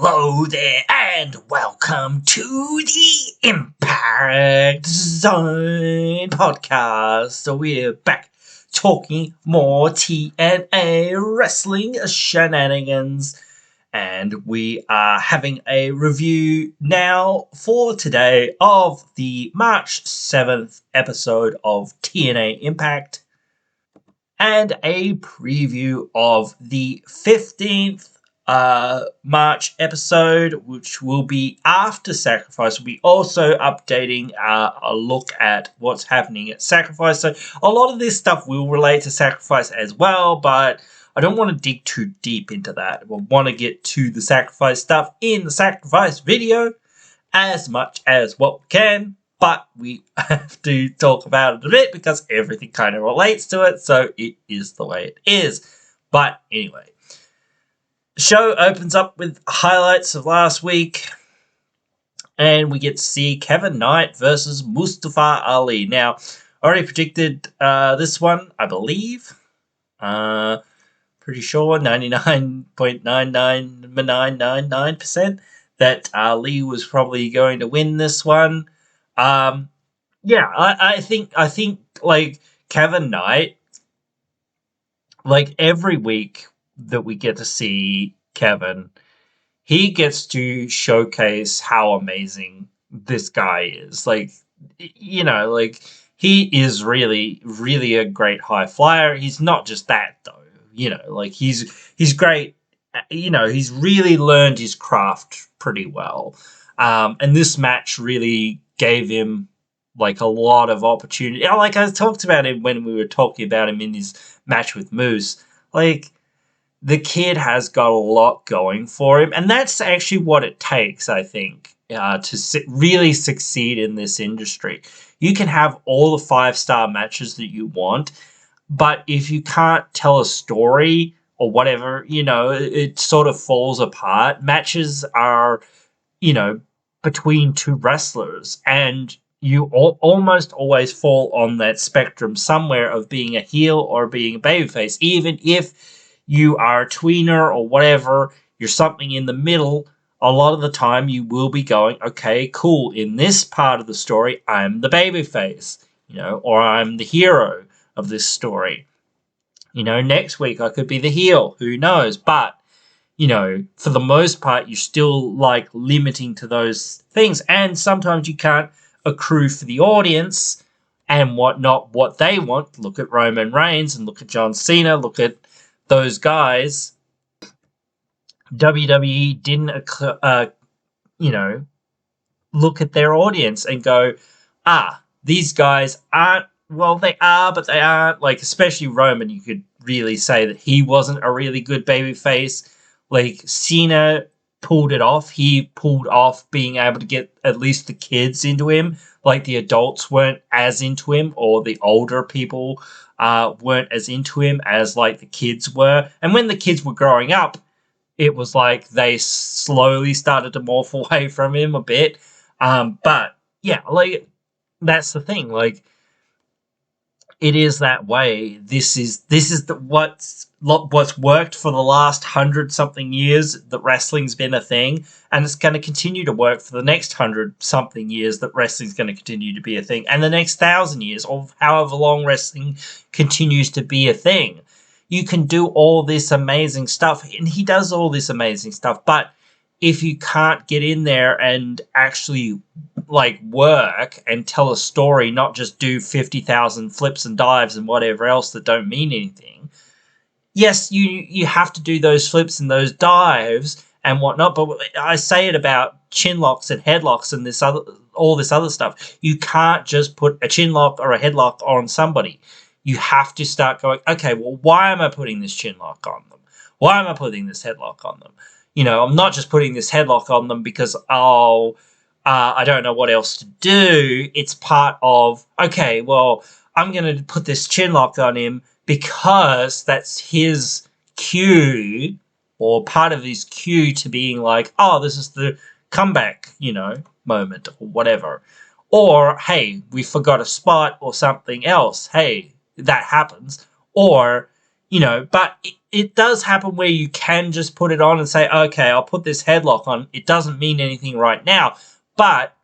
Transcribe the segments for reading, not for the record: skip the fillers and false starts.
Hello there and welcome to the Impact Zone podcast. So we're back talking more TNA wrestling shenanigans, and we are having a review now for today of the March 7th episode of TNA Impact and a preview of the 15th March episode, which will be after Sacrifice. We'll be also updating a look at what's happening at Sacrifice. So a lot of this stuff will relate to Sacrifice as well, but I don't want to dig too deep into that. We'll want to get to the Sacrifice stuff in the Sacrifice video as much as what we can, but we have to talk about it a bit because everything kind of relates to it, so it is the way it is. But anyway, the show opens up with highlights of last week, and we get to see Kevin Knight versus Mustafa Ali. Now, I already predicted this one, I believe. Pretty sure 99.99999% that Ali was probably going to win this one. I think like Kevin Knight, like every week that we get to see Kevin, he gets to showcase how amazing this guy is. Like, you know, like he is really, really a great high flyer. He's not just that though, you know, like he's great. You know, he's really learned his craft pretty well. And this match really gave him like a lot of opportunity. Like I talked about him when we were talking about him in his match with Moose. Like, the kid has got a lot going for him, and that's actually what it takes, I think, to really succeed in this industry. You can have all the 5-star matches that you want, but if you can't tell a story or whatever, you know, it sort of falls apart. Matches are, you know, between two wrestlers, and you almost always fall on that spectrum somewhere of being a heel or being a babyface. Even if you are a tweener or whatever, you're something in the middle, a lot of the time you will be going, okay, cool, in this part of the story, I'm the babyface, you know, or I'm the hero of this story. You know, next week I could be the heel, who knows, but you know, for the most part, you're still like limiting to those things. And sometimes you can't accrue for the audience and whatnot, what they want. Look at Roman Reigns and look at John Cena. Look at those guys. WWE didn't, you know, look at their audience and go, these guys aren't, well, they are, but they aren't. Like, especially Roman, you could really say that he wasn't a really good babyface. Like, Cena pulled it off. He pulled off being able to get at least the kids into him. Like, the adults weren't as into him, or the older people weren't as into him as, like, the kids were. And when the kids were growing up, it was like they slowly started to morph away from him a bit. But, yeah, like, that's the thing. Like, it is that way. This is what's worked for the last 100-something years that wrestling's been a thing, and it's going to continue to work for the next 100-something years that wrestling's going to continue to be a thing, and the next 1,000 years, or however long wrestling continues to be a thing. You can do all this amazing stuff, and he does all this amazing stuff, but if you can't get in there and actually like work and tell a story, not just do 50,000 flips and dives and whatever else that don't mean anything. Yes, you have to do those flips and those dives and whatnot, but I say it about chin locks and headlocks and all this other stuff. You can't just put a chin lock or a headlock on somebody. You have to start going, okay, well, why am I putting this chin lock on them? Why am I putting this headlock on them? You know, I'm not just putting this headlock on them because, I don't know what else to do. It's part of, okay, well, I'm going to put this chin lock on him because that's his cue, or part of his cue to being like, oh, this is the comeback, you know, moment or whatever. Or, hey, we forgot a spot or something else. Hey, that happens. Or, but it does happen where you can just put it on and say, okay, I'll put this headlock on. It doesn't mean anything right now, but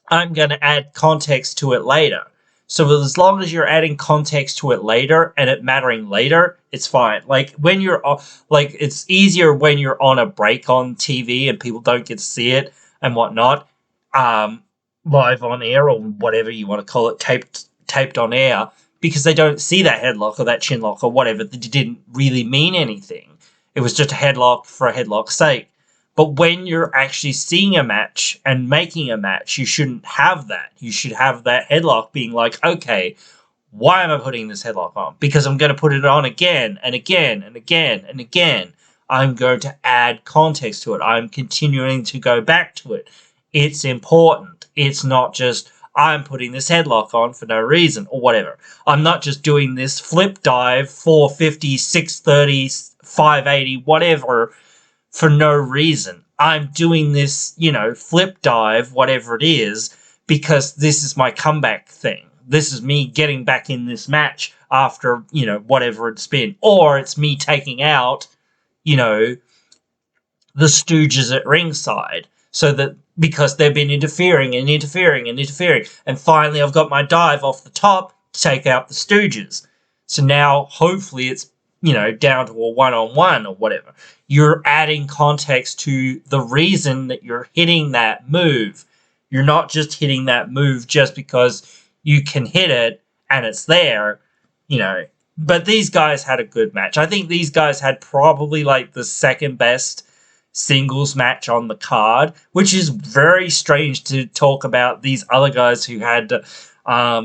I'm going to add context to it later. So as long as you're adding context to it later and it mattering later, it's fine. Like when you're it's easier when you're on a break on TV and people don't get to see it and whatnot, live on air or whatever you want to call it, taped on air, because they don't see that headlock or that chin lock or whatever. That didn't really mean anything. It was just a headlock for a headlock's sake. But when you're actually seeing a match and making a match, you shouldn't have that. You should have that headlock being like, okay, why am I putting this headlock on? Because I'm going to put it on again and again and again and again. I'm going to add context to it. I'm continuing to go back to it. It's important. It's not just, I'm putting this headlock on for no reason or whatever. I'm not just doing this flip dive, 450, 630, 580, whatever, for no reason. I'm doing this, flip dive, whatever it is, because this is my comeback thing. This is me getting back in this match after, whatever it's been. Or it's me taking out, the Stooges at ringside. So that, because they've been interfering. And finally I've got my dive off the top to take out the Stooges. So now, hopefully, it's, down to a one-on-one or whatever. You're adding context to the reason that you're hitting that move. You're not just hitting that move just because you can hit it and it's there, But these guys had a good match. I think these guys had probably like the second best singles match on the card, which is very strange to talk about these other guys who had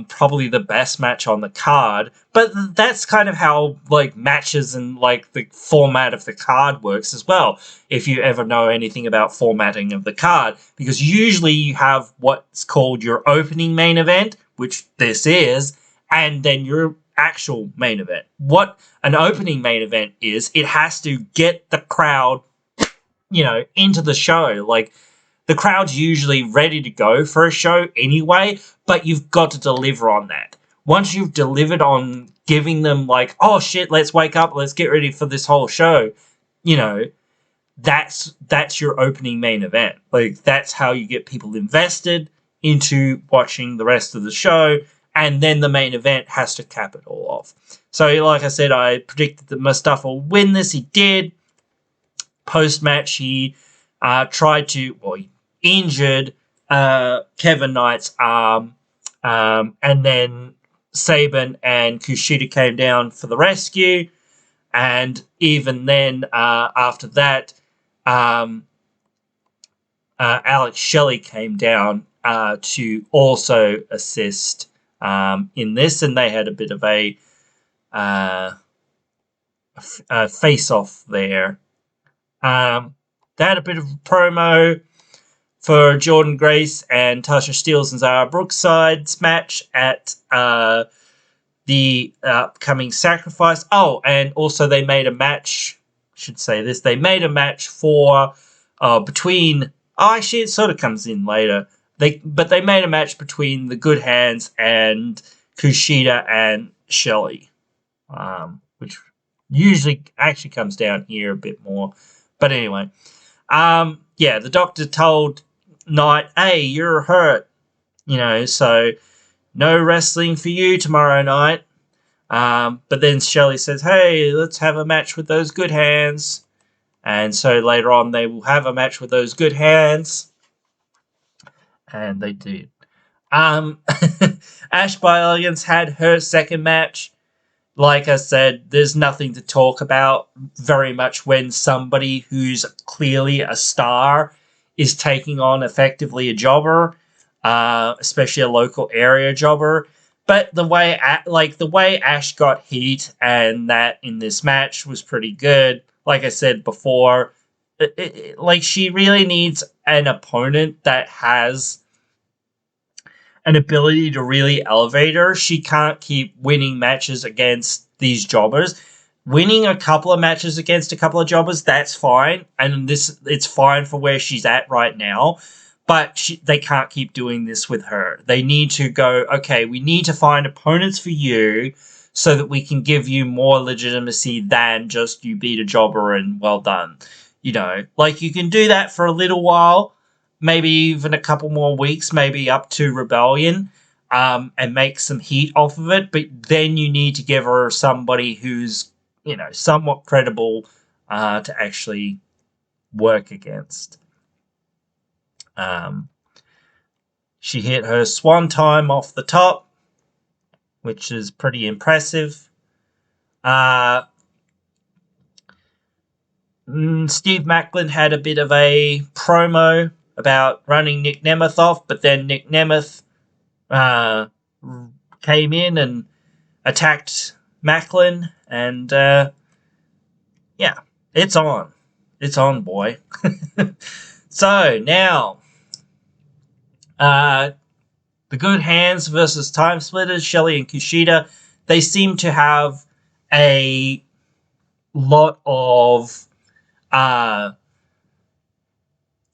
probably the best match on the card. But that's kind of how matches and the format of the card works as well, if you ever know anything about formatting of the card, because usually you have what's called your opening main event, which this is, and then your actual main event. What an opening main event is, it has to get the crowd into the show. The crowd's usually ready to go for a show anyway, but you've got to deliver on that. Once you've delivered on giving them oh shit, let's wake up, let's get ready for this whole show, that's your opening main event. That's how you get people invested into watching the rest of the show, and then the main event has to cap it all off. So like I said, I predicted that Mustafa will win this. He did. Post-match, he he injured Kevin Knight's arm, and then Saban and Kushida came down for the rescue, and even then, after that, Alex Shelley came down to also assist in this, and they had a bit of a face-off there. They had a bit of a promo for Jordan Grace and Tasha Steelz and Zara Brookside's match at the upcoming Sacrifice. Oh, and also they made a match, they made a match for between, actually it sort of comes in later. They made a match between the Good Hands and Kushida and Shelley, which usually actually comes down here a bit more. But anyway, the doctor told Knight, hey, you're hurt, so no wrestling for you tomorrow night. But then Shelley says, hey, let's have a match with those Good Hands. And so later on they will have a match with those Good Hands. And they did. Ash by Elegance had her second match. Like I said, there's nothing to talk about very much when somebody who's clearly a star is taking on effectively a jobber, especially a local area jobber. But the way Ash got heat and that in this match was pretty good. Like I said before, she really needs an opponent that has an ability to really elevate her. She can't keep winning matches against these jobbers. Winning a couple of matches against a couple of jobbers, that's fine. And it's fine for where she's at right now. But they can't keep doing this with her. They need to go, okay, we need to find opponents for you so that we can give you more legitimacy than just you beat a jobber and well done. Like you can do that for a little while, maybe even a couple more weeks, maybe up to Rebellion, and make some heat off of it. But then you need to give her somebody who's, somewhat credible to actually work against. She hit her swan time off the top, which is pretty impressive. Steve Macklin had a bit of a promo about running Nick Nemeth off, but then Nick Nemeth came in and attacked Macklin, and yeah, it's on. It's on, boy. So now, the Good Hands versus Time Splitters, Shelley and Kushida. They seem to have a lot of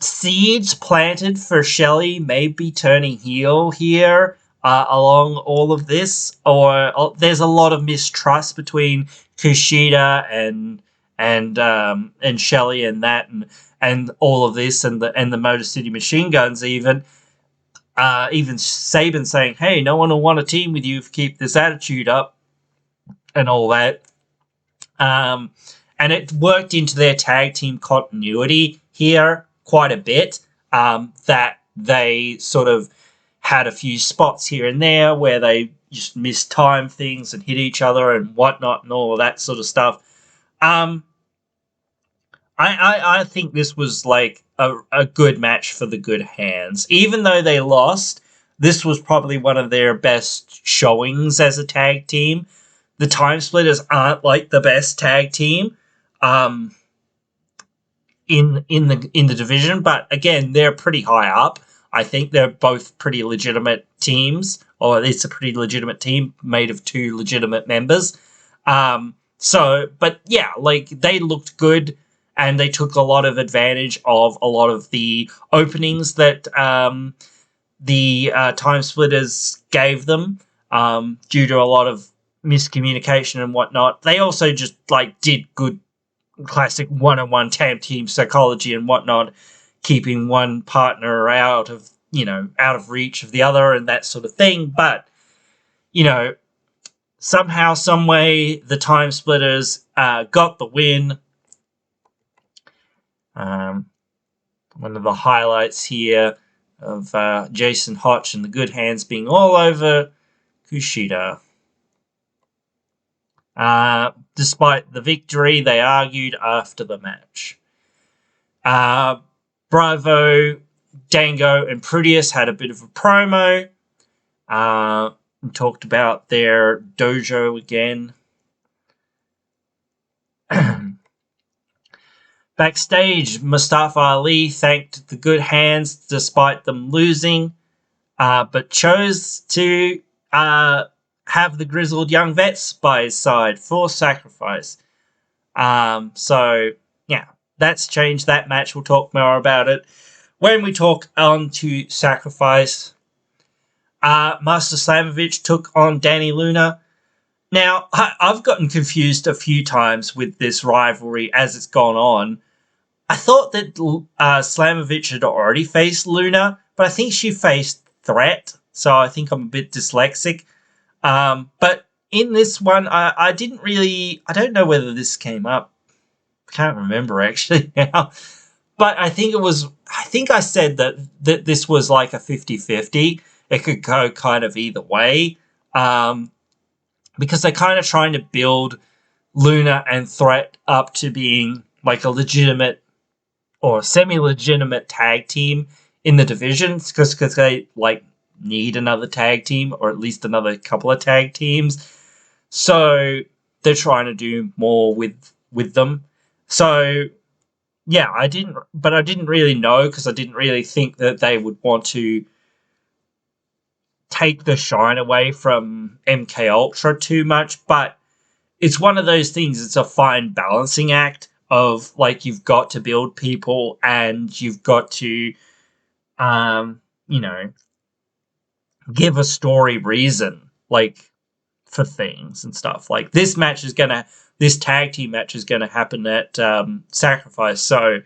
seeds planted for Shelley maybe turning heel here along all of this, or there's a lot of mistrust between Kushida and Shelley and that and all of this and the Motor City Machine Guns even Sabin saying, hey, no one will want to team with you if you keep this attitude up and all that. And it worked into their tag team continuity here quite a bit, that they sort of had a few spots here and there where they just mistimed things and hit each other and whatnot and all of that sort of stuff. I think this was like a good match for the Good Hands. Even though they lost, this was probably one of their best showings as a tag team. The Time Splitters aren't like the best tag team in the division, but again, they're pretty high up. I think they're both pretty legitimate teams, or it's a pretty legitimate team made of two legitimate members. But yeah, like they looked good, and they took a lot of advantage of a lot of the openings that the Time Splitters gave them due to a lot of miscommunication and whatnot. They also just like did good classic one-on-one tag team psychology and whatnot, keeping one partner out of reach of the other and that sort of thing. But somehow, some way, the Time Splitters got the win. One of the highlights here of Jason Hotch and the Good Hands being all over Kushida. Despite the victory, they argued after the match. Bravo, Dango, and Prudius had a bit of a promo. And talked about their dojo again. Backstage, Mustafa Ali thanked the Good Hands despite them losing, but chose to have the grizzled young vets by his side for sacrifice. So, yeah, that's changed that match. We'll talk more about it when we talk on to Sacrifice. Master Slamovich took on Danny Luna. Now, I've gotten confused a few times with this rivalry as it's gone on. I thought that Slamovich had already faced Luna, but I think she faced Threat, so I think I'm a bit dyslexic. But in this one, I didn't really... I don't know whether this came up. I can't remember, actually, now. But I think it was... I think I said that this was like a 50-50. It could go kind of either way. Because they're kind of trying to build Luna and Threat up to being like a legitimate or semi-legitimate tag team in the divisions. Because they, like, need another tag team, or at least another couple of tag teams. So they're trying to do more with them. So yeah, I didn't really know, because I didn't really think that they would want to take the shine away from MK Ultra too much. But it's one of those things, it's a fine balancing act of, like, you've got to build people and you've got to give a story reason. Like, for things and stuff. Like this tag team match is gonna happen at Sacrifice, so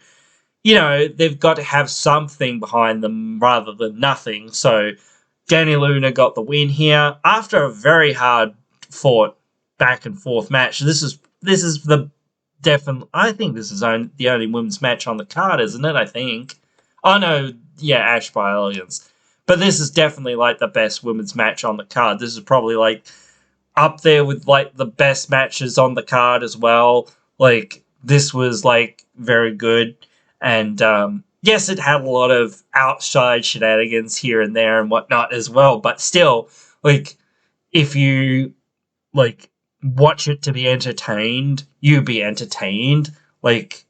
they've got to have something behind them rather than nothing. So Danny Luna got the win here after a very hard fought back and forth match. This is the definitely. I think this is the only women's match on the card, isn't it? I think. Oh no, yeah, Ash by Elegance. But this is definitely like the best women's match on the card. This is probably like up there with like the best matches on the card as well. Like this was like very good. And yes, it had a lot of outside shenanigans here and there and whatnot as well. But still, like, if you like watch it to be entertained, you be entertained, like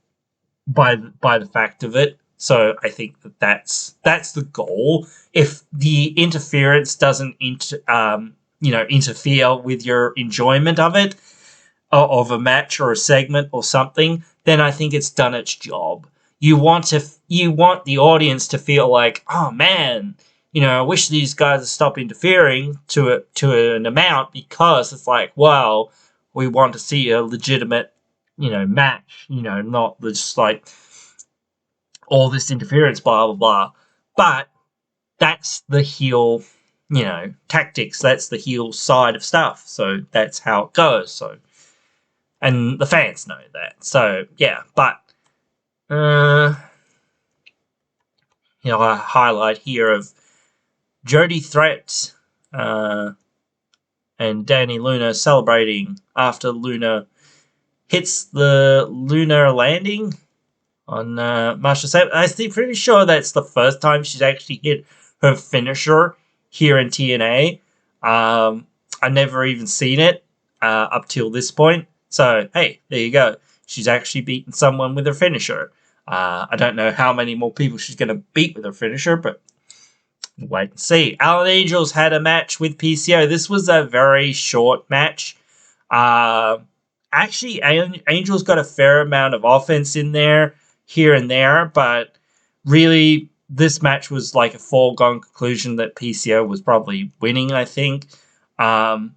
by the fact of it. So I think that's the goal. If the interference doesn't interfere with your enjoyment of it, of a match or a segment or something, then I think it's done its job. You want the audience to feel like, oh man, I wish these guys would stop interfering to an amount, because it's like, well, we want to see a legitimate, match, not just like all this interference, blah blah blah. But that's the heel, tactics. That's the heel side of stuff. So that's how it goes. So, and the fans know that. So yeah, but. A highlight here of Jody Threat and Danny Luna celebrating after Luna hits the lunar landing on Masha Sabre. I'm pretty sure that's the first time she's actually hit her finisher here in TNA. I never even seen it up till this point. So, hey, there you go. She's actually beaten someone with her finisher. I don't know how many more people she's going to beat with her finisher, but we'll wait and see. Alan Angels had a match with PCO. This was a very short match. Actually, Angels got a fair amount of offense in there, here and there, but really, this match was like a foregone conclusion that PCO was probably winning, I think. So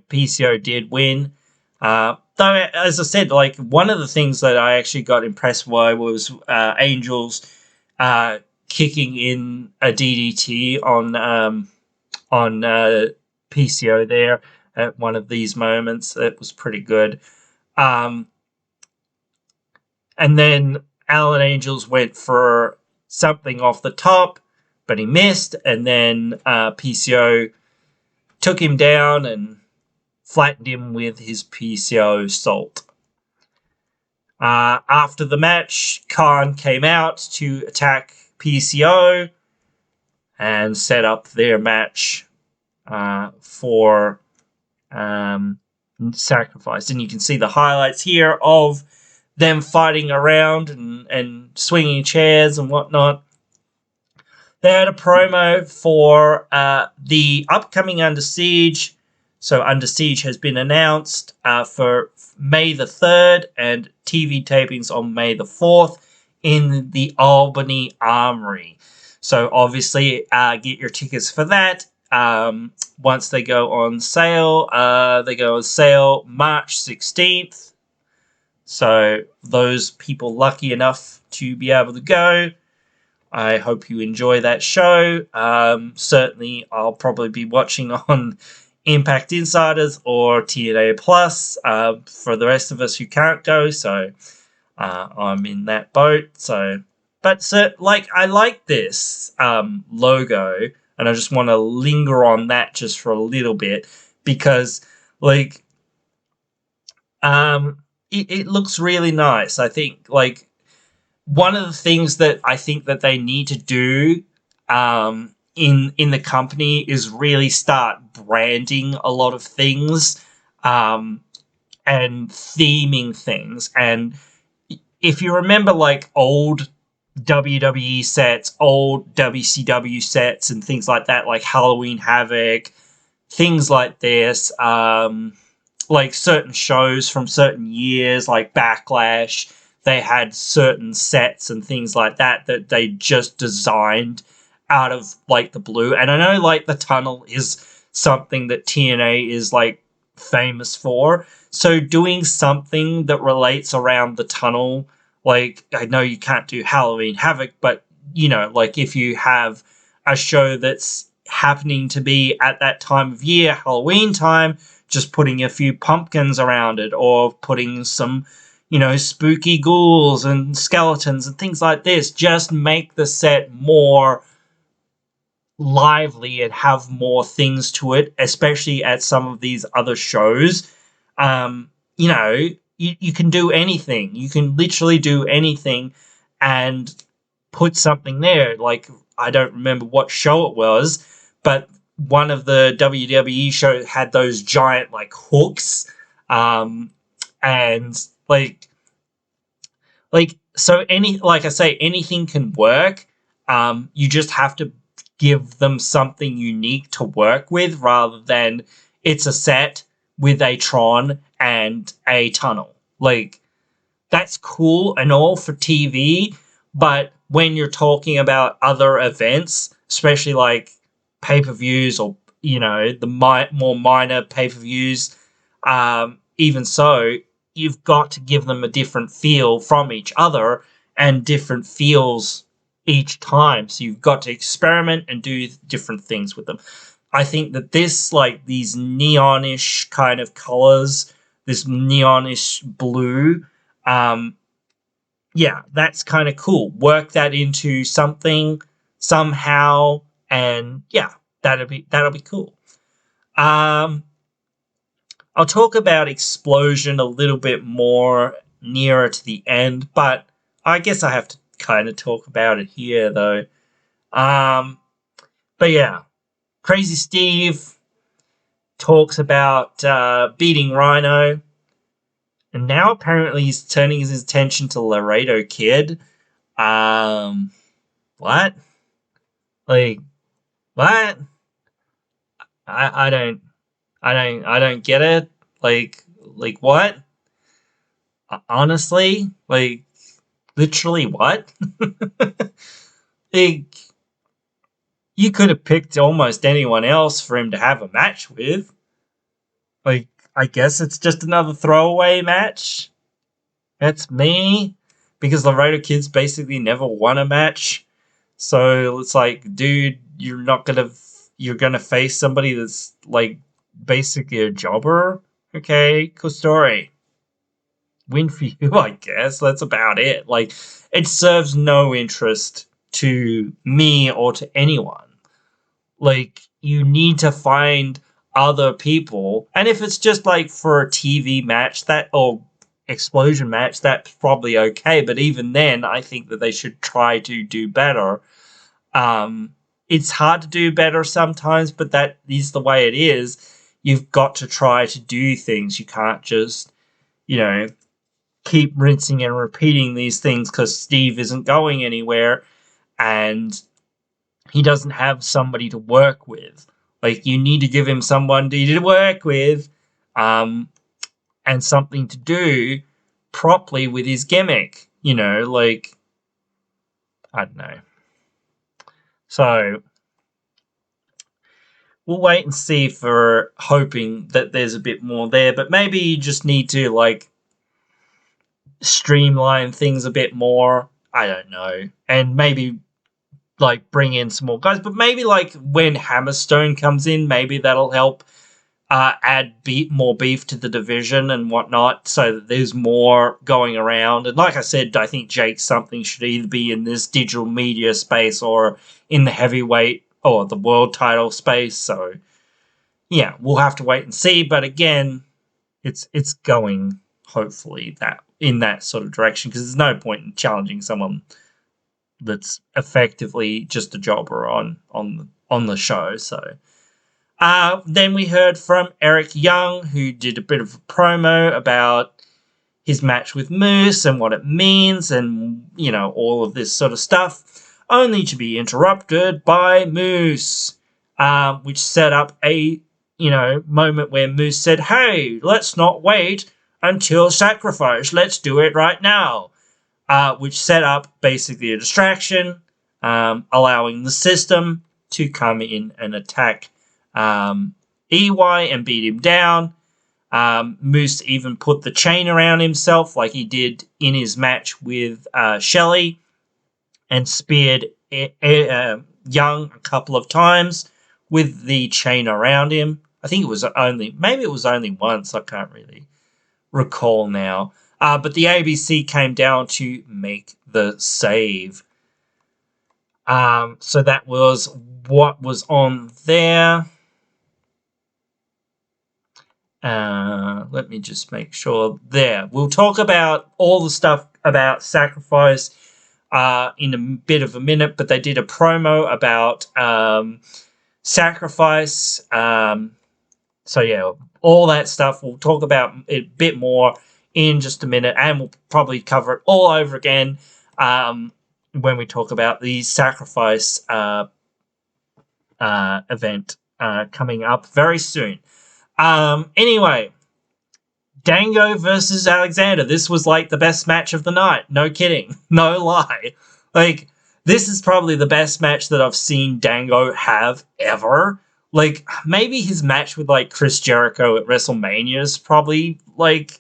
PCO did win. Though, as I said, like one of the things that I actually got impressed by was Angels kicking in a DDT on PCO there at one of these moments. It was pretty good. And then Alan Angels went for something off the top, but he missed, and then PCO took him down and flattened him with his PCO salt. After the match, Khan came out to attack PCO and set up their match for Sacrifice. And you can see the highlights here of them fighting around and swinging chairs and whatnot. They had a promo for the upcoming Under Siege. So Under Siege has been announced for May the 3rd and TV tapings on May the 4th in the Albany Armory. So obviously get your tickets for that. Once they go on sale, March 16th. So those people lucky enough to be able to go, I hope you enjoy that show. Certainly I'll probably be watching on Impact Insiders or TNA Plus for the rest of us who can't go, so I'm in that boat. So, but I like this logo, and I just want to linger on that just for a little bit because it looks really nice. I think one of the things that I think that they need to do in the company is really start branding a lot of things and theming things. And if you remember old WWE sets, old WCW sets and things like that, like Halloween Havoc, things like this, certain shows from certain years like Backlash, they had certain sets and things like that they just designed out of the blue. And I know the tunnel is something that TNA is like famous for. So doing something that relates around the tunnel, like I know you can't do Halloween Havoc, but you know, like if you have a show that's happening to be at that time of year, Halloween time, just putting a few pumpkins around it, or putting some, you know, spooky ghouls and skeletons and things like this, just make the set more lively and have more things to it, especially at some of these other shows. You know, you can do anything. You can literally do anything and put something there. Like, I don't remember what show it was, but one of the WWE shows had those giant, like, hooks. And, so like I say, anything can work. You just have to give them something unique to work with, rather than it's a set with a Tron and a tunnel. Like, that's cool and all for TV, but when you're talking about other events, especially like pay-per-views, or, you know, the more minor pay-per-views, even so, you've got to give them a different feel from each other and different feels each time. So you've got to experiment and do different things with them. I think that this, like, these neonish kind of colors, this neonish blue, yeah, that's kind of cool. Work that into something somehow, and yeah, that'll be cool. I'll talk about Explosion a little bit more nearer to the end, but I guess I have to kind of talk about it here, though. But yeah, Crazy Steve talks about beating Rhino, and now apparently he's turning his attention to Laredo Kid. What? Like, what? I don't get it. Like what? Honestly, like, literally what? Like, you could have picked almost anyone else for him to have a match with. Like, I guess it's just another throwaway match. That's me. Because Laredo Kid's basically never won a match. So it's like, dude, you're gonna face somebody that's like basically a jobber. Okay, cool story. Win for you, I guess. That's about it. Like, it serves no interest to me or to anyone. Like, you need to find other people, and if it's just like for a TV match, that, or Explosion match, that's probably okay. But even then, I think that they should try to do better. It's hard to do better sometimes, but that is the way it is. You've got to try to do things. You can't just, you know, keep rinsing and repeating these things because Steve isn't going anywhere and he doesn't have somebody to work with. Like, you need to give him someone to work with, and something to do properly with his gimmick. You know, like, I don't know. So we'll wait and see, for hoping that there's a bit more there. But maybe you just need to, like, streamline things a bit more. I don't know. And maybe, like, bring in some more guys. But maybe, like, when Hammerstone comes in, maybe that'll help add more beef to the division and whatnot, so that there's more going around. And like I said, I think Jake something should either be in this digital media space or in the heavyweight or the world title space. So yeah, we'll have to wait and see. But again, it's going, hopefully, that in that sort of direction, because there's no point in challenging someone that's effectively just a jobber on the show. So then we heard from Eric Young, who did a bit of a promo about his match with Moose and what it means, and, you know, all of this sort of stuff, only to be interrupted by Moose, which set up a, you know, moment where Moose said, "Hey, let's not wait until Sacrifice. Let's do it right now," which set up basically a distraction, allowing the system to come in and attack EY and beat him down. Moose even put the chain around himself like he did in his match with Shelley, and speared Young a couple of times with the chain around him. I think maybe it was only once. I can't really recall now. But the ABC came down to make the save. So that was what was on there. Let me just make sure there. We'll talk about all the stuff about Sacrifice in a bit of a minute, but they did a promo about Sacrifice. So yeah, all that stuff we'll talk about a bit more in just a minute, and we'll probably cover it all over again when we talk about the Sacrifice event coming up very soon. Anyway, Dango versus Alexander. This was like the best match of the night. No kidding. No lie. Like, this is probably the best match that I've seen Dango have ever. Like, maybe his match with, like, Chris Jericho at WrestleMania is probably, like,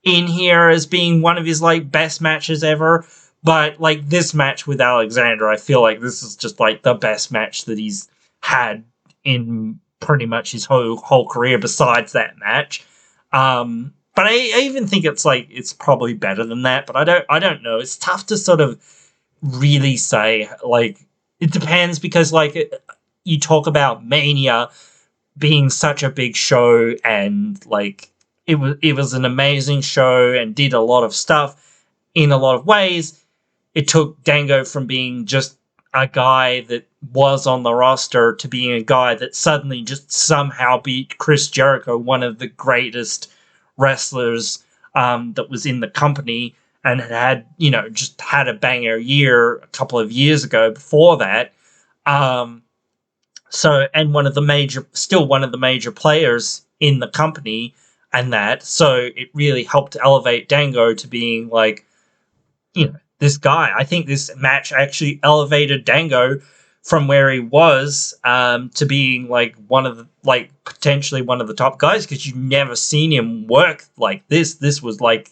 in here as being one of his, like, best matches ever. But, like, this match with Alexander, I feel like this is just, like, the best match that he's had in pretty much his whole career besides that match. But I even think it's probably better than that, but I don't know. It's tough to sort of really say. Like, it depends, because, like, you talk about Mania being such a big show, and, like, it was an amazing show and did a lot of stuff in a lot of ways. It took Dango from being just a guy that was on the roster to being a guy that suddenly just somehow beat Chris Jericho, one of the greatest wrestlers that was in the company, and had, you know, just had a banger year a couple of years ago before that. And one of the major players in the company, and that, so it really helped elevate Dango to being, like, you know, this guy. I think this match actually elevated Dango from where he was to being, like, potentially one of the top guys, because you've never seen him work like this. This was, like,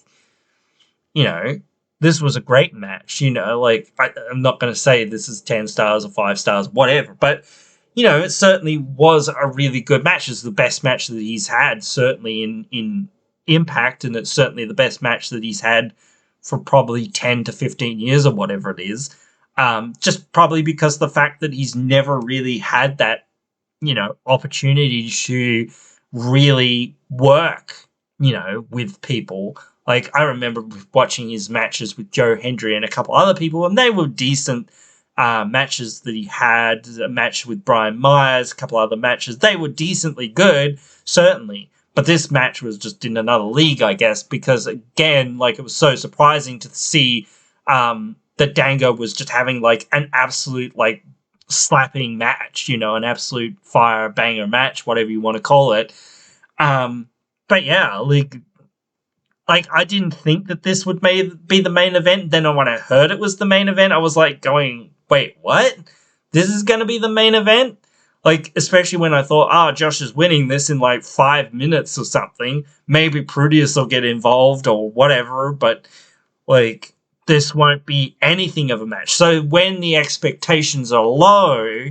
you know, this was a great match, you know, like, I'm not going to say this is 10 stars or 5 stars, whatever, but, you know, it certainly was a really good match. It's the best match that he's had, certainly in Impact, and it's certainly the best match that he's had for probably 10 to 15 years or whatever it is. Just probably because the fact that he's never really had that, you know, opportunity to really work, you know, with people. Like, I remember watching his matches with Joe Hendry and a couple other people, and they were decent matches that he had. A match with Brian Myers, a couple other matches. They were decently good, certainly. But this match was just in another league, I guess, because, again, like, it was so surprising to see that Dango was just having, like, an absolute, like, slapping match, you know, an absolute fire banger match, whatever you want to call it. But yeah, like, I didn't think that this would be the main event. Then when I heard it was the main event, I was like going, wait, what? This is going to be the main event? Like, especially when I thought, Josh is winning this in, like, 5 minutes or something. Maybe Prudius will get involved or whatever, but, like, this won't be anything of a match. So when the expectations are low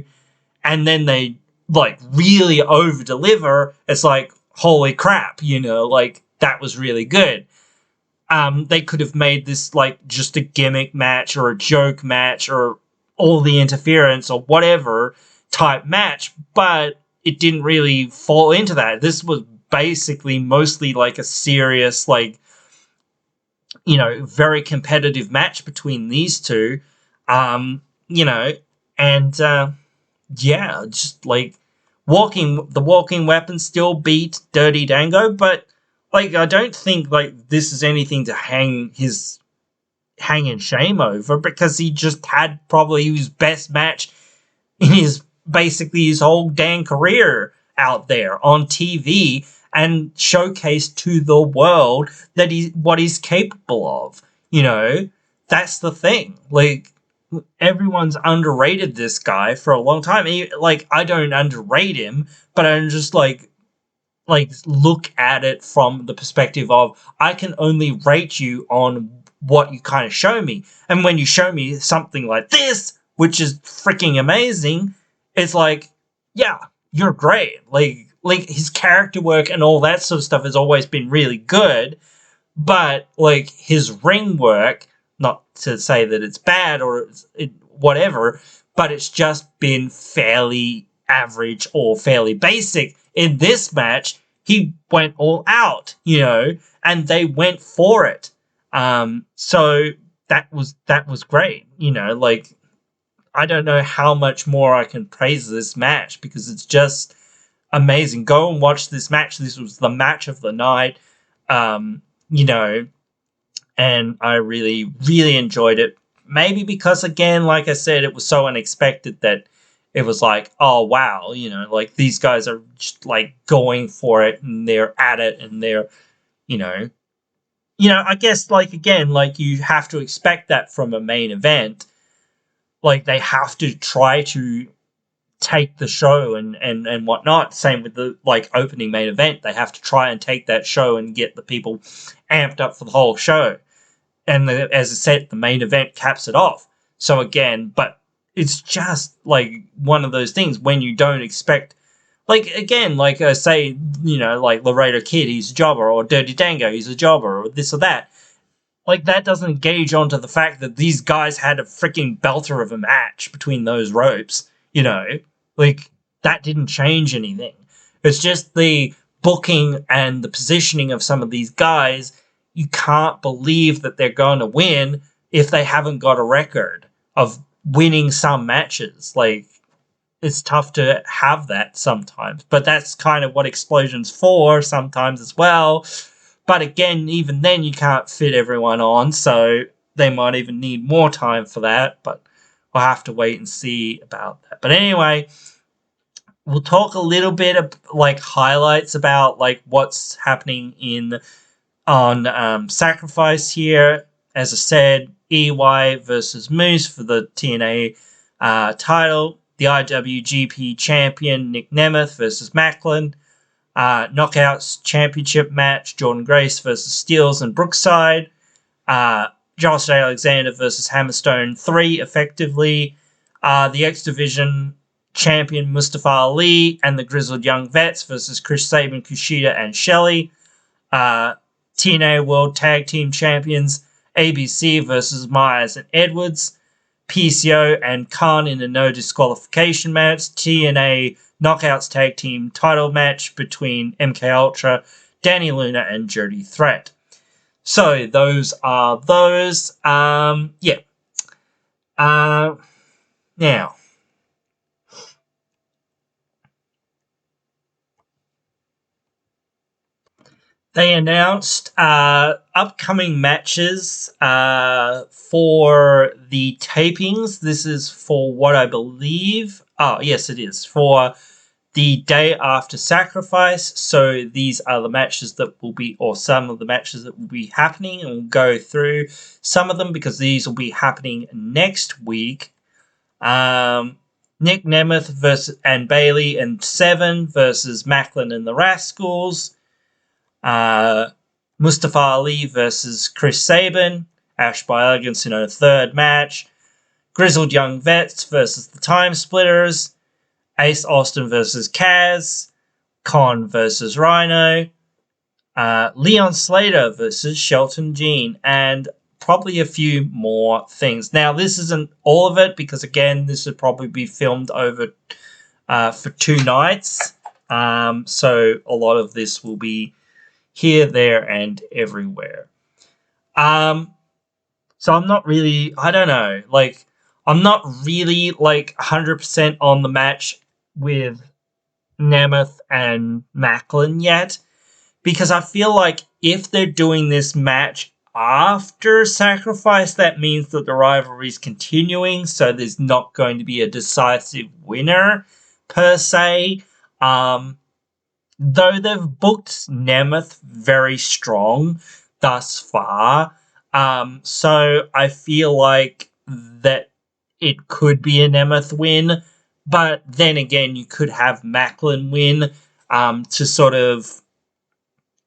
and then they, like, really over-deliver, it's like, holy crap, you know, like, that was really good. They could have made this, like, just a gimmick match or a joke match or all the interference or whatever type match, but it didn't really fall into that. This was basically mostly like a serious, like, you know, very competitive match between these two, you know, and yeah, just like the walking weapon still beat Dirty Dango, but, like, I don't think, like, this is anything to hang in shame over, because he just had probably his best match in his whole dang career out there on TV, and showcased to the world that what he's capable of. You know, that's the thing. Like, everyone's underrated this guy for a long time. Like, I don't underrate him, but I'm just like look at it from the perspective of I can only rate you on what you kind of show me. And when you show me something like this, which is freaking amazing, it's like, yeah, you're great. Like his character work and all that sort of stuff has always been really good, but like his ring work, not to say that it's bad or whatever, but it's just been fairly average or fairly basic. In this match, he went all out, and they went for it. So that was great, like, I don't know how much more I can praise this match because it's just amazing. Go and watch this match. This was the match of the night. Um, you know, and I really, really enjoyed it. Maybe because, again, like I said, it was so unexpected that it was like, oh, wow, like these guys are just like going for it and they're at it and they're, you know, I guess, like, again, like you have to expect that from a main event. Like they have to try to take the show and whatnot. Same with the like opening main event. They have to try and take that show and get the people amped up for the whole show. And as I said, the main event caps it off. So again, but it's just like one of those things when you don't expect, like, again, like say, like Laredo Kid, he's a jobber, or Dirty Dango, he's a jobber, or this or that. Like, that doesn't gauge onto the fact that these guys had a freaking belter of a match between those ropes, Like, that didn't change anything. It's just the booking and the positioning of some of these guys. You can't believe that they're going to win if they haven't got a record of winning some matches. Like, it's tough to have that sometimes. But that's kind of what Explosion's for sometimes as well. But again, even then, you can't fit everyone on, so they might even need more time for that. But we'll have to wait and see about that. But anyway, we'll talk a little bit of like highlights about like what's happening on Sacrifice here. As I said, EY versus Moose for the TNA title. The IWGP champion Nick Nemeth versus Macklin. Knockouts championship match, Jordan Grace versus Steels and Brookside. Josh Alexander versus Hammerstone 3, effectively. The X Division champion Mustafa Ali and the Grizzled Young Vets versus Chris Sabin, Kushida, and Shelley. TNA World Tag Team Champions ABC versus Myers and Edwards. PCO and Khan in a no disqualification match. TNA Knockouts Tag Team title match between MK Ultra, Danny Luna, and Jody Threat. So those are those. Yeah. Now, they announced upcoming matches for the tapings. This is for what I believe. Oh, yes, it is. For the day after Sacrifice. So these are the matches that will be, or some of the matches that will be happening, and we'll go through some of them because these will be happening next week. Nick Nemeth versus and Bailey and Seven versus Macklin and the Rascals. Mustafa Ali versus Chris Sabin. Ash by Elegance in a third match. Grizzled Young Vets versus the Time Splitters. Ace Austin versus Kaz. Con versus Rhino. Leon Slater versus Shelton Jean. And probably a few more things. Now, this isn't all of it because, again, this would probably be filmed over for 2 nights. So a lot of this will be here, there, and everywhere. So I'm not really, I don't know, like, I'm not really, like, 100% on the match with Nemeth and Macklin yet, because I feel like if they're doing this match after Sacrifice, that means that the rivalry is continuing, so there's not going to be a decisive winner, per se. Though they've booked Nemeth very strong thus far, so I feel like that it could be a Nemeth win, but then again, you could have Macklin win to sort of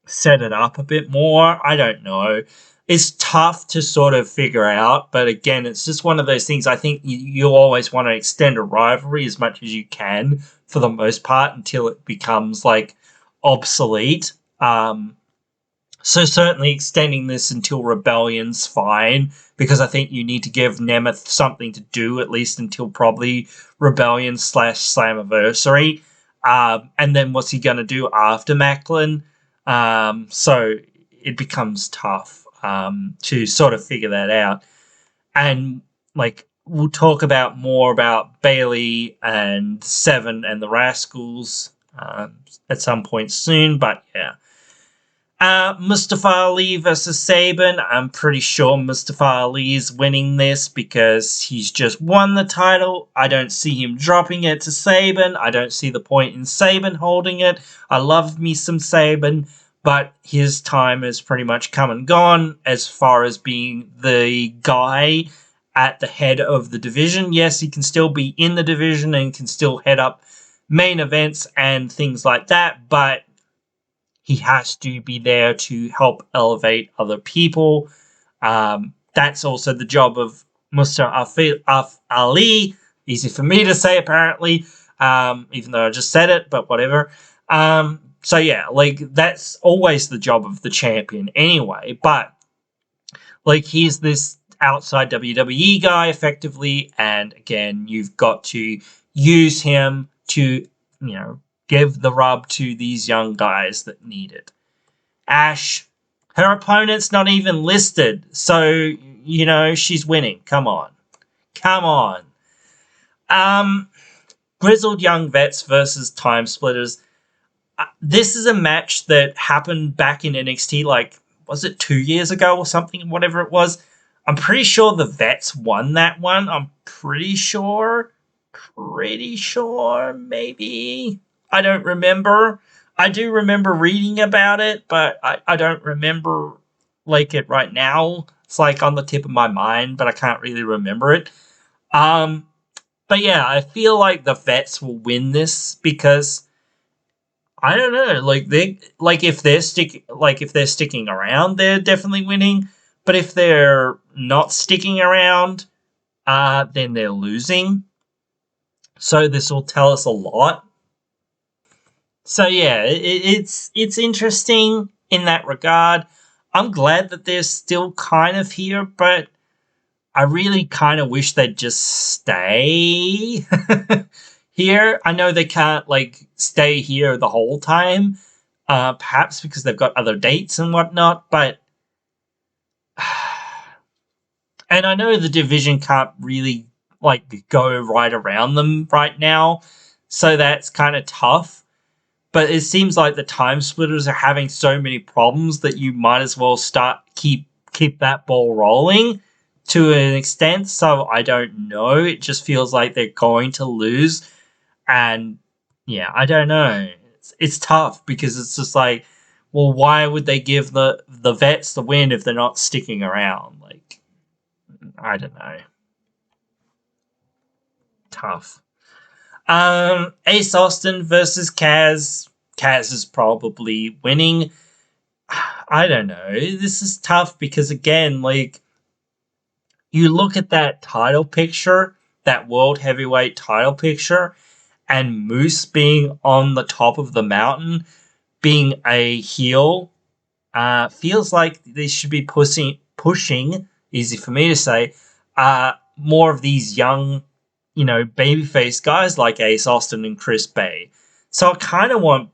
set it up a bit more. I don't know. It's tough to sort of figure out, but again, it's just one of those things. I think you always want to extend a rivalry as much as you can for the most part until it becomes like obsolete. So certainly extending this until Rebellion's fine, because I think you need to give Nemeth something to do at least until probably Rebellion / Slammiversary. And then what's he going to do after Macklin? So it becomes tough to sort of figure that out. And like we'll talk about more about Bailey and Seven and the Rascals at some point soon, but yeah. Mustafa Ali versus Sabin. I'm pretty sure Mustafa Ali is winning this because he's just won the title. I don't see him dropping it to Sabin. I don't see the point in Sabin holding it. I love me some Sabin, but his time has pretty much come and gone as far as being the guy at the head of the division. Yes, he can still be in the division and can still head up main events and things like that, but he has to be there to help elevate other people. That's also the job of Mustafa Ali. Easy for me to say, apparently, even though I just said it, but whatever. So yeah, like that's always the job of the champion anyway. But like he's this outside WWE guy effectively, and again, you've got to use him to, give the rub to these young guys that need it. Ash, her opponent's not even listed, so, she's winning. Come on. Grizzled Young Vets versus Time Splitters. This is a match that happened back in NXT, was it 2 years ago or something, whatever it was? I'm pretty sure the Vets won that one. I'm pretty sure, maybe. I don't remember. I do remember reading about it, but I don't remember it right now. It's on the tip of my mind, but I can't really remember it. But yeah, I feel like the Vets will win this because I don't know, if they're sticking around, they're definitely winning. But if they're not sticking around, then they're losing. So this will tell us a lot. So yeah, it's interesting in that regard. I'm glad that they're still kind of here, but I really kind of wish they'd just stay here. I know they can't stay here the whole time, perhaps because they've got other dates and whatnot, but and I know the division can't really go right around them right now, so that's kind of tough. But it seems like the Time Splitters are having so many problems that you might as well keep that ball rolling to an extent. So I don't know. It just feels like they're going to lose. And yeah, I don't know. It's tough because it's just well, why would they give the Vets the win if they're not sticking around? I don't know. Tough. Ace Austin versus Kaz. Kaz is probably winning. I don't know. This is tough because, again, you look at that title picture, that World Heavyweight title picture, and Moose being on the top of the mountain, being a heel, feels like they should be pushing, easy for me to say, more of these young, babyface guys like Ace Austin and Chris Bay. So I kind of want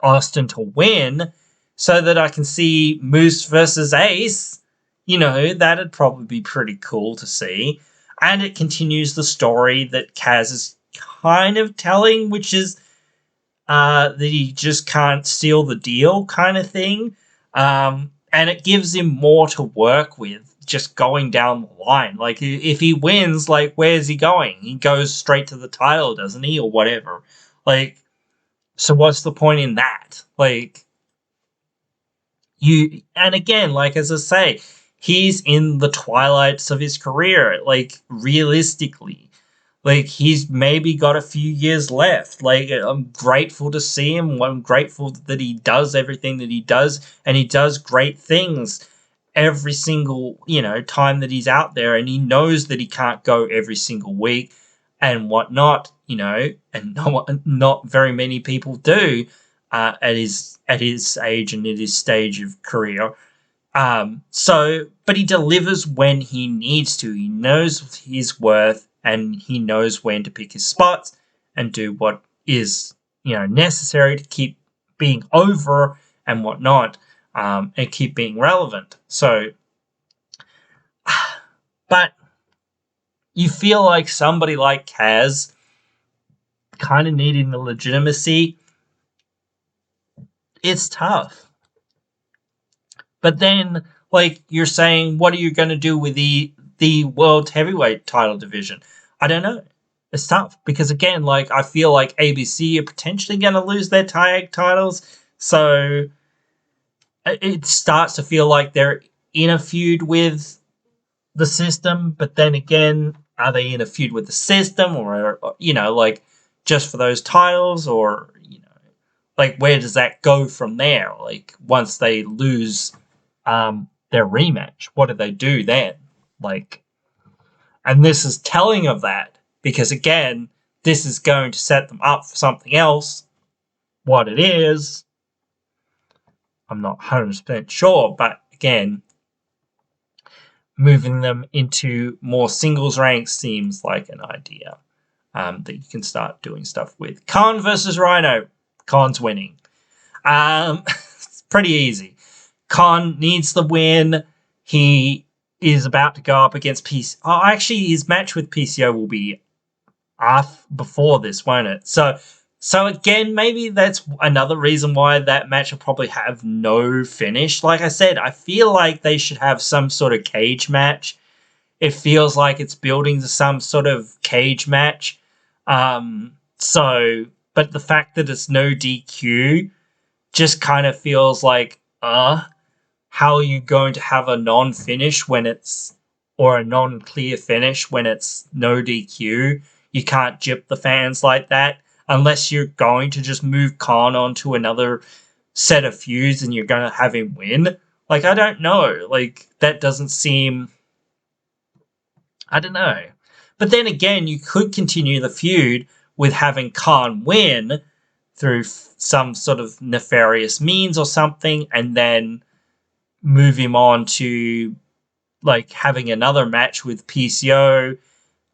Austin to win so that I can see Moose versus Ace. That'd probably be pretty cool to see. And it continues the story that Kaz is kind of telling, which is that he just can't seal the deal kind of thing. And it gives him more to work with just going down the line. If he wins, where's he going? He goes straight to the title, doesn't he? Or whatever. So what's the point in that? And again, as I say, he's in the twilights of his career, like, realistically. Like, he's maybe got a few years left. Like, I'm grateful to see him. I'm grateful that he does everything that he does, and he does great things every single, time that he's out there, and he knows that he can't go every single week and whatnot, and not very many people do at his age and at his stage of career. But he delivers when he needs to. He knows his worth, and he knows when to pick his spots and do what is, necessary to keep being over and whatnot, and keep being relevant. So, but you feel like somebody like Kaz kind of needing the legitimacy. It's tough. But then, like, you're saying, what are you going to do with the world heavyweight title division? I don't know. It's tough because, again, like, I feel like ABC are potentially going to lose their tag titles. So it starts to feel like they're in a feud with the system. But then again, are they in a feud with the system, or, like, just for those titles, or, like, where does that go from there? Like, once they lose their rematch, what do they do then? Like, and this is telling of that, because, again, this is going to set them up for something else. What it is, I'm not 100% sure, but again, moving them into more singles ranks seems like an idea that you can start doing stuff with. Khan versus Rhino. Khan's winning. It's pretty easy. Khan needs the win. He is about to go up against PCO. Oh, actually, his match with PCO will be before this, won't it? So again, maybe that's another reason why that match will probably have no finish. Like I said, I feel like they should have some sort of cage match. It feels like it's building to some sort of cage match. But the fact that it's no DQ just kind of feels like, how are you going to have a non-finish when it's, or a non-clear finish when it's no DQ? You can't gyp the fans like that unless you're going to just move Khan on to another set of feuds and you're going to have him win. Like, I don't know. Like, that doesn't seem... I don't know. But then again, you could continue the feud with having Khan win through some sort of nefarious means or something, and then move him on to, like, having another match with PCO,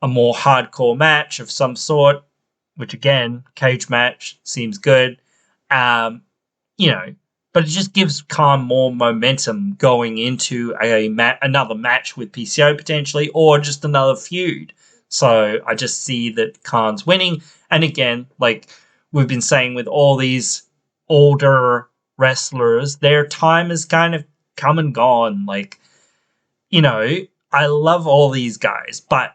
a more hardcore match of some sort, which, again, cage match seems good. But it just gives Khan more momentum going into another match with PCO potentially, or just another feud. So I just see that Khan's winning. And again, like we've been saying with all these older wrestlers, their time has kind of come and gone. Like, I love all these guys, but,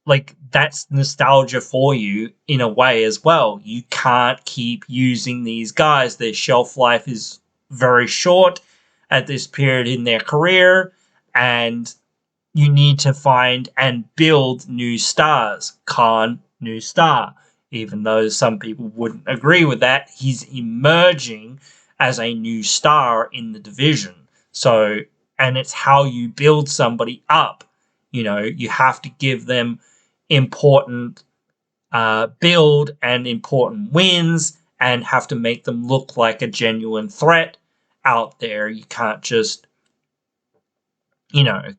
like, that's nostalgia for you in a way as well. You can't keep using these guys. Their shelf life is very short at this period in their career, and you need to find and build new stars. Khan, new star. Even though some people wouldn't agree with that, he's emerging as a new star in the division. So, and it's how you build somebody up. You have to give them important build and important wins, and have to make them look like a genuine threat out there. You can't just,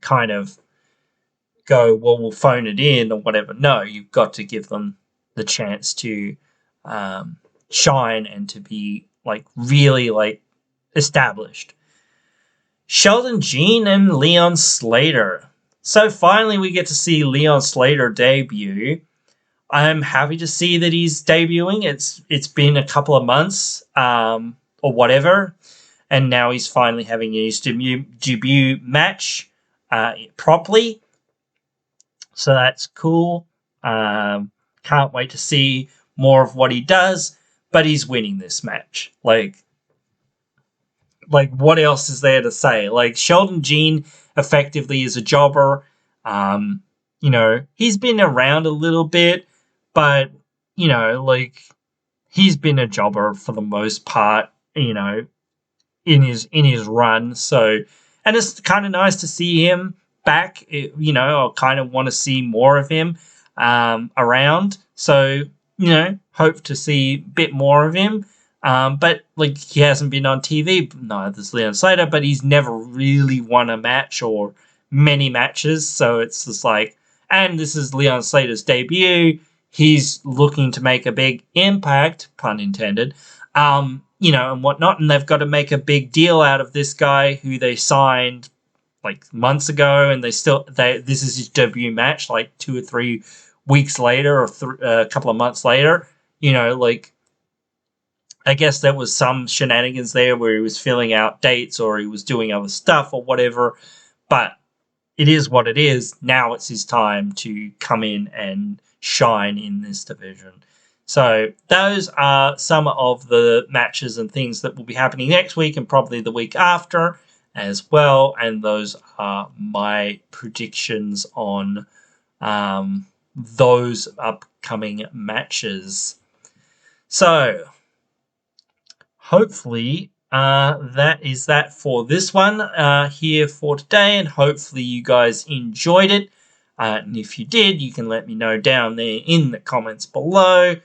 kind of go, well, we'll phone it in or whatever. No, you've got to give them the chance to shine and to be, like, really, like, established. Sheldon Jean and Leon Slater. So finally we get to see Leon Slater debut. I'm happy to see that he's debuting. It's been a couple of months or whatever, and now he's finally having his debut match properly. So that's cool. Can't wait to see more of what he does, but he's winning this match. Like, like, what else is there to say? Like, Sheldon Jean effectively is a jobber. You know, he's been around a little bit, but, you know, like, he's been a jobber for the most part, you know, in his run. So, and it's kind of nice to see him back. You know, I kind of want to see more of him around. So, you know, hope to see a bit more of him. But like, he hasn't been on TV. No, there's Leon Slater, but he's never really won a match or many matches. So it's just like, and this is Leon Slater's debut. He's looking to make a big impact, pun intended, you know, and whatnot. And they've got to make a big deal out of this guy who they signed like months ago, and this is his debut match, like 2 or 3 weeks later, or a couple of months later. You know, like, I guess there was some shenanigans there where he was filling out dates or he was doing other stuff or whatever. But it is what it is. Now it's his time to come in and shine in this division. So those are some of the matches and things that will be happening next week and probably the week after as well. And those are my predictions on those upcoming matches. So hopefully that is that for this one here for today, and hopefully you guys enjoyed it. And if you did, you can let me know down there in the comments below.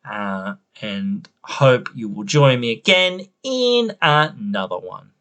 And hope you will join me again in another one.